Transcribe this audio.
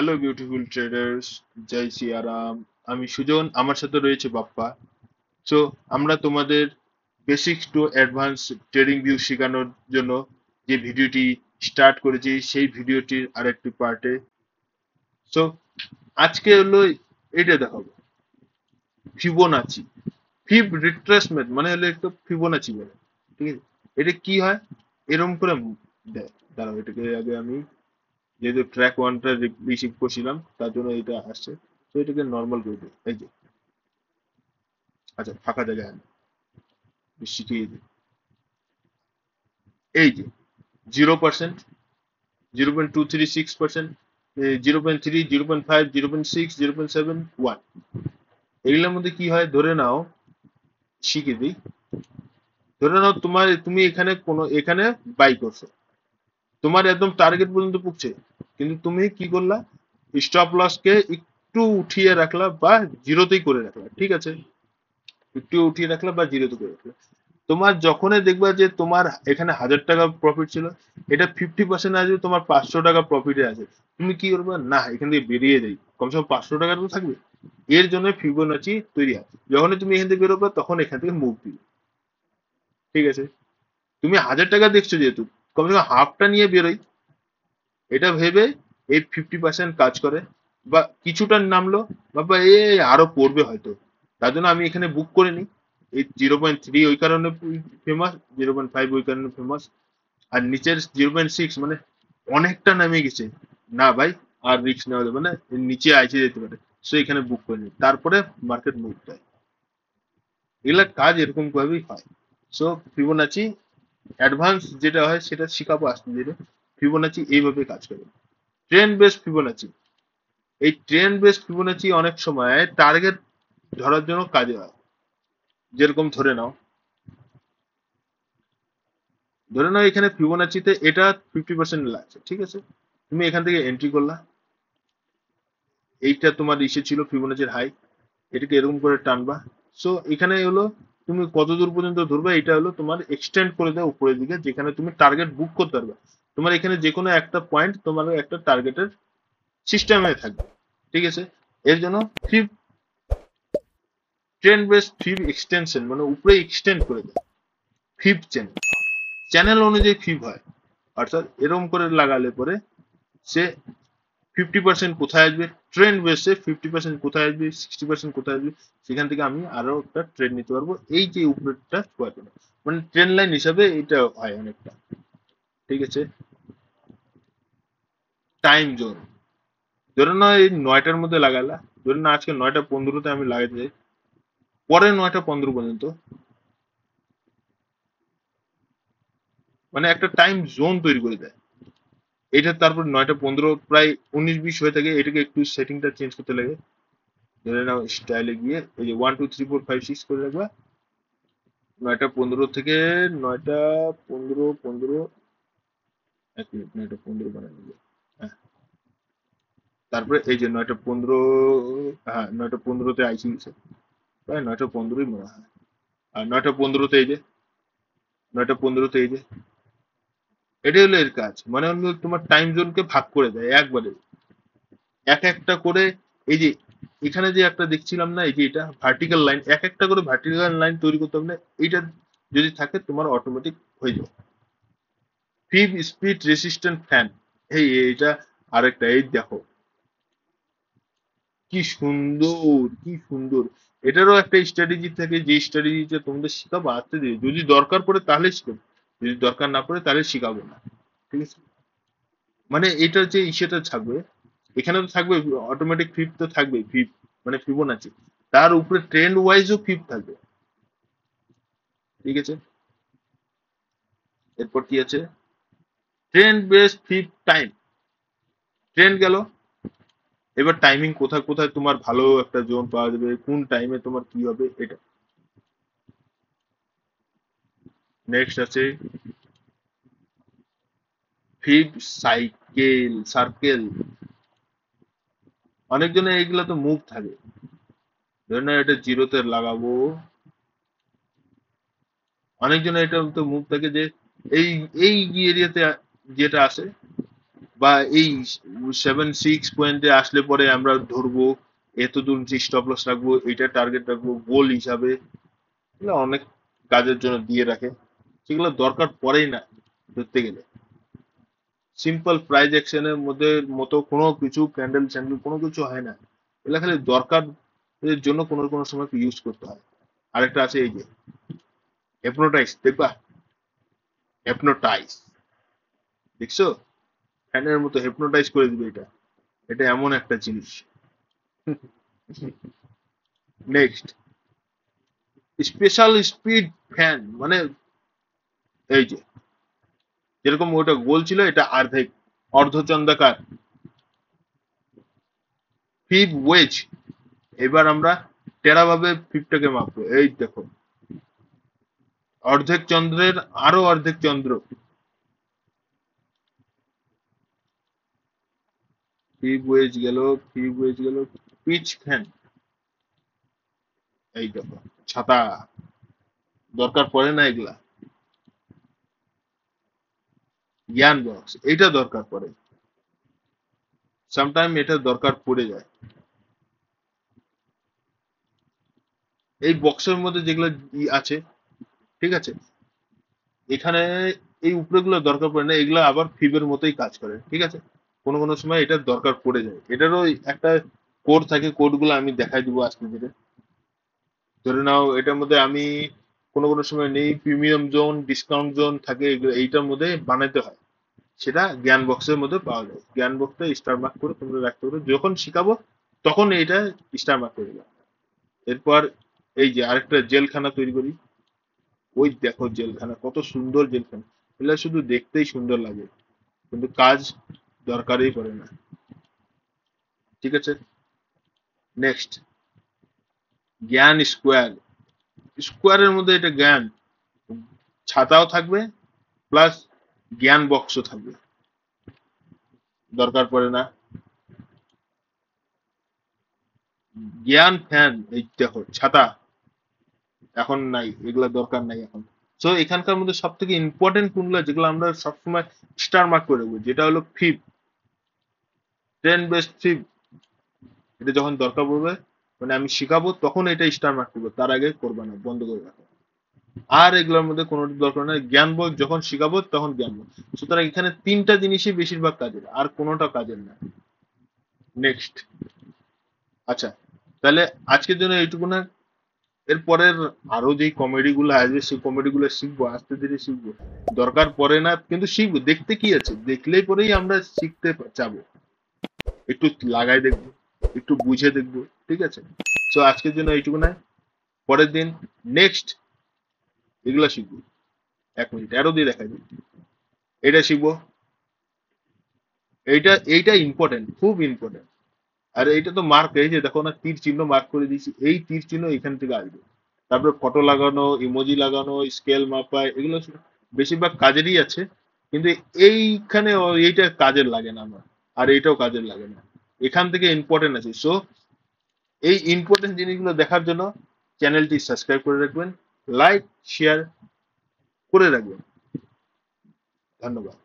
Hello beautiful traders, জয় সিয়ারাম। আমি সুজন, আমার সাথে রয়েছে বাপ্পা। সো আমরা তোমাদের basic to advance trading view শেখানোর জন্য যে ভিডিওটি স্টার্ট করেছি সেই ভিডিওটির আরেকটি পার্টে। সো আজকে হলো এটা দেখাবো, ফিবোনাচি। রিট্রেসমেন্ট মানে হলো একটা ফিবোনাচি বলে, ঠিক আছে? এটা কি হয়, এরকম করে দেয়। দাঁড়াও, এটাকে আগে আমি, যেহেতু ট্র্যাক ওয়ানটা রিসিভ করছিলাম তার জন্য এটা আসছে, তো এটাকে নর্মাল করে দিই। এই যে, আচ্ছা ফাঁকা জায়গায় আনি, শিখিয়ে দিই। এই যে 0%, 0.236%, 0.3, 0.5, 0.6, 0.7, 1। এগুলোর মধ্যে কি হয় ধরে নাও, শিখিয়ে দিই। ধরে নাও তুমি এখানে বাই করছো, তোমার একদম টার্গেট পর্যন্ত পুগছে, কিন্তু তুমি কি করলা, স্টপ লস কে একটু উঠিয়ে রাখলা বা জিরোতেই করে রাখলা, ঠিক আছে? একটু উঠিয়ে রাখলা বা জিরোতে করে রাখলা। তোমার যখনই দেখবা যে তোমার এখানে 1000 টাকা প্রফিট ছিল, এটা 50% আসবে, তোমার 500 টাকা প্রফিটে আছে, তুমি কি করবে, না এখান থেকে বেরিয়ে যাই, কমসে কম 500 টাকা তো থাকবে। এর জন্য ফিবোনাচি তৈরি হয়। যখনই তুমি এখান থেকে বেরোবে তখন এখান থেকে মুভ দিবে, ঠিক আছে? তুমি 1000 টাকা দেখছো যেহেতু, কমসে কম হাফটা নিয়ে বেরোই, এটা ভেবে এই 50% কাজ করে। বা কিছুটা নামলো, বাবা এ আরো পড়বে হয়তো, তার জন্য আমি এখানে বুক করে নিই। এই 0.3 ওই কারণে ফেমাস, 0.5 ওই কারণে ফেমাস, আর নিচের 0.6 মানে অনেকটা নামে গেছে, না ভাই আর রিস্ক নেওয়া যাবে না, এর নিচে আইসে যেতে পারে, সো এখানে বুক করে নিই, তারপরে মার্কেট মুভ দেয়। এগুলা কাজ এরকম ভাবেই হয়। সো ফিবোনাচি অ্যাডভান্স যেটা হয় সেটা শিখাবো আস্তে ধীরে। ফিবোনাচি এইভাবে কাজ করে। ট্রেন্ড বেসড ফিবোনাচি, এই ট্রেন্ড বেসড ফিবোনাচি অনেক সময় টার্গেট ধরার জন্য কাজে হয়। যেরকম ধরে নাও এখানে ফিবোনাচিতে এটা 50% লাগছে, ঠিক আছে? তুমি এখান থেকে এন্ট্রি করলা, এইটা তোমার ইসে ছিল ফিবোনাচির হাই, এটাকে এরকম করে টানবা। সো এখানে হলো তুমি কত দূর পর্যন্ত ধরবে, এটা হলো তোমার এক্সটেন্ড করে দেয় উপরের দিকে, যেখানে তুমি টার্গেট বুক করতে পারবে। তোমার এখানে যে কোনো একটা পয়েন্ট তোমার একটা টার্গেটের সিস্টেমে থাকবে, ঠিক আছে? এর জন্য ফিব ট্রেন্ড বেস ফিব এক্সটেনশন মানে উপরে এক্সটেন্ড করে দেয়। ফিব চ্যানেল, চ্যানেল অনুযায়ী ফিব হয়, অর্থাৎ এরকম করে লাগালে পরে সে 50% কোথায় আসবে, ট্রেন্ড বেসে 50% কোথায় আসবে, 60% কোথায় আসবে, সেখান থেকে আমি আরো একটা ট্রেন্ড নিতে পারবো, এই যে উপরেরটা ছোঁয়ার জন্য। মানে ট্রেন্ড লাইন হিসাবে এটা হয় অনেকটা, ঠিক আছে? টাইম জোন, ধরে নাও এই 9টার মধ্যে লাগালা, ধরে না আজকে 9টা 15-তে আমি লাগাতে যাই, পরে 9টা 15 পর্যন্ত, মানে একটা টাইম জোন তৈরি করে দেয়। এটা তারপর 9টা 15 প্রায় 19-20 হয়ে থাকে, এটাকে একটু সেটিংটা চেঞ্জ করতে লাগে। ধরে নাও স্টাইলে গিয়ে এই যে 1 2 3 4 5 6 করে রাখবা, 9টা 15 থেকে 9টা 15 15, 1 মিনিট, 9টা 15 বানানো যায়। হ্যাঁ, তারপরে এই যে 9টা 15, হ্যাঁ 9টা 15-তে আইসি গেছে, প্রায় 9টা 15ই মনে হয়। আর 9টা 15-তে এই যে, 9টা 15-তে এই যে, এটাই হলো এর কাজ, মানে হলো তোমার টাইম জোনকে ভাগ করে দেয় একবারে, এক একটা করে। এই যে এখানে যে একটা দেখছিলাম না, এই যে এটা ভার্টিক্যাল লাইন, এক একটা করে ভার্টিক্যাল লাইন তৈরি করতে হবে না, এইটা যদি থাকে তোমার অটোমেটিক হয়ে যাবে। ফিব স্পিড রেসিস্ট্যান্ট ফ্যান, এই এইটা আরেকটা, এই দেখো কি সুন্দর, কি সুন্দর। এটারও একটা স্ট্র্যাটেজি থাকে, যে স্ট্র্যাটেজিটা তোমাদের শিখাবো আস্তে ধীরে, যদি দরকার পড়ে তাহলে শিখাবো, যদি দরকার না পড়ে তাহলে শিখাবো না, ঠিক আছে? মানে এটা যে ইসেটা থাকবে, এখানে তো থাকবে অটোমেটিক ফিপ, তো থাকবে ফিপ মানে ফিবোনাচি, তার উপরে ট্রেন্ড ওয়াইজও ফিপ থাকবে, ঠিক আছে? এরপর কি আছে, ট্রেন্ড বেসড ফিপ টাইম। ট্রেন্ড গেল, এবার টাইমিং কোথায় কোথায় তোমার ভালো একটা জোন পাওয়া যাবে, কোন টাইমে তোমার কি হবে এটা। নেক্সট আছে ফিব সার্কেল। অনেকজনের এইগুলা তো মুভ থাকে, ধরে না এটা জিরোতে লাগাবো, অনেকজনের এটা তো মুভ থাকে যে এই এই এরিয়াতে যেটা আসে, বা এই 7-6 পয়েন্টে আসলে পরে আমরা ধরবো, এত দূর স্টপ লস রাখবো, এটা টার্গেট রাখবো গোল হিসাবে, এগুলো অনেক কাজের জন্য দিয়ে রাখে, সেগুলো দরকার পড়েই না ধরতে গেলে। সিম্পল প্রাইস অ্যাকশনের মধ্যে মতো কোনো কিছু ক্যান্ডেল স্যান্ডেল কোনো কিছু হয় না, এগুলো খালি দরকার এর জন্য কোনো কোনো সময় ইউজ করতে হয়। আরেকটা আছে এই যে হেপনোটাইজ, দেখবা হেপনোটাইজ, দেখছো ফ্যানের মতো হেপনোটাইজ করে দিবে এটা, এটা এমন একটা জিনিস। নেক্সট, স্পেশাল স্পিড ফ্যান, মানে এই যে যেরকম ওটা গোল ছিল, এটা অর্ধচন্দ্রাকার। ফিব ওয়েজ, এবার আমরা টেরা ভাবে ফিবটাকে মাপবো, এই দেখো অর্ধেক চন্দ্রের আরো অর্ধেক চন্দ্র, ফিব ওয়েজ গেল, ফিব ওয়েজ গেল, পিচ ফ্যান, এই দেখো ছাতা, দরকার পড়ে না এগুলা। জ্ঞান বক্স, এইটা দরকার পড়ে, সামটাইম এটা দরকার পড়ে যায়। এই বক্সের মধ্যে যেগুলো আছে, ঠিক আছে, এখানে এই উপরেগুলো দরকার পড়ে না, এগুলো আবার ফিবের মতোই কাজ করে, ঠিক আছে। কোনো কোনো সময় এটার দরকার পড়ে যায়, এটারও একটা কোড থাকে, কোড গুলো আমি দেখাই দিব আজকে ধীরে। ধরে নাও এটার মধ্যে আমি কোনো কোনো সময় নেই, প্রিমিয়াম জোন ডিসকাউন্ট জোন থাকে, এইটার মধ্যে বানাইতে হয়, সেটা জ্ঞান বক্সের মধ্যে পাওয়া যায়। জ্ঞান বক্সটা স্টার মার্ক করে তোমরা রাখতে পারো, যখন শিখাবো তখন এইটা স্টার মার্ক করে দিলাম। এরপর এই যে আরেকটা জেলখানা তৈরি করি, ওই দেখো জেলখানা, কত সুন্দর জেলখানা, এগুলো শুধু দেখতেই সুন্দর লাগে কিন্তু কাজ দরকারই পড়ে না, ঠিক আছে। নেক্সট, জ্ঞান স্কোয়ার, স্কোয়ারের মধ্যে এটা জ্ঞান ছাতাও থাকবে প্লাস জ্ঞান বক্সও থাকবে, দরকার পড়ে না। জ্ঞান ফ্যান, এই দেখো ছাতা, এখন নাই, এগুলা দরকার নাই এখন। সো এখানকার মধ্যে সব থেকে ইম্পর্টেন্ট কোনগুলো যেগুলো আমরা সবসময় স্টার মার্ক করে দেবো, যেটা হলো ফিব, ট্রেন্ড বেস্ট ফিব, এটা যখন দরকার পড়বে, মানে আমি শিখাবো তখন এটা স্টার মার্ক করবো, তার আগে করবে না, বন্ধ করে রাখো। আর এগুলোর মধ্যে কোনো দরকার নেই, জ্ঞান বই যখন শিখাবো তখন জ্ঞান বই। সুতরাং এখানে তিনটা জিনিসই বেশিরভাগ কাজের, আর কোনোটা কাজের না। নেক্সট, আচ্ছা তাহলে আজকের জন্য এইটুকু না, এরপরের আরো যে কমেডি গুলো আসবে সেই কমেডি গুলো শিখবো, আস্তে ধীরে শিখবো, দরকার পড়ে না কিন্তু শিখবো, দেখতে কি আছে, দেখলেই পরেই আমরা শিখতে চাবো, একটু লাগাই দেখবো, একটু বুঝে দেখবো, ঠিক আছে। তো আজকের জন্য এইটুকু না, পরের দিন নেক্সট এগুলা শিখবো। 1 মিনিট আরো দিয়ে দেখাই দিই, এটা শিখবো, এইটা ইম্পর্টেন্ট, খুব ইম্পর্টেন্ট। আর এইটা তো মার্ক, এই যে দেখো না তীর চিহ্ন মার্ক করে দিয়েছি, এই তীর চিহ্ন এখান থেকে আসবে। তারপরে ফটো লাগানো, ইমোজি লাগানো, স্কেল মাপা, এগুলো বেশিরভাগ কাজেরই আছে, কিন্তু এইখানে এইটা কাজের লাগে না আমার, আর এইটাও কাজের লাগে না, এখান থেকে ইম্পর্টেন্ট আছে। সো এই ইম্পর্টেন্ট জিনিসগুলো দেখার জন্য চ্যানেলটি সাবস্ক্রাইব করে রাখবেন, লাইক শেয়ার করে রাখবেন, ধন্যবাদ।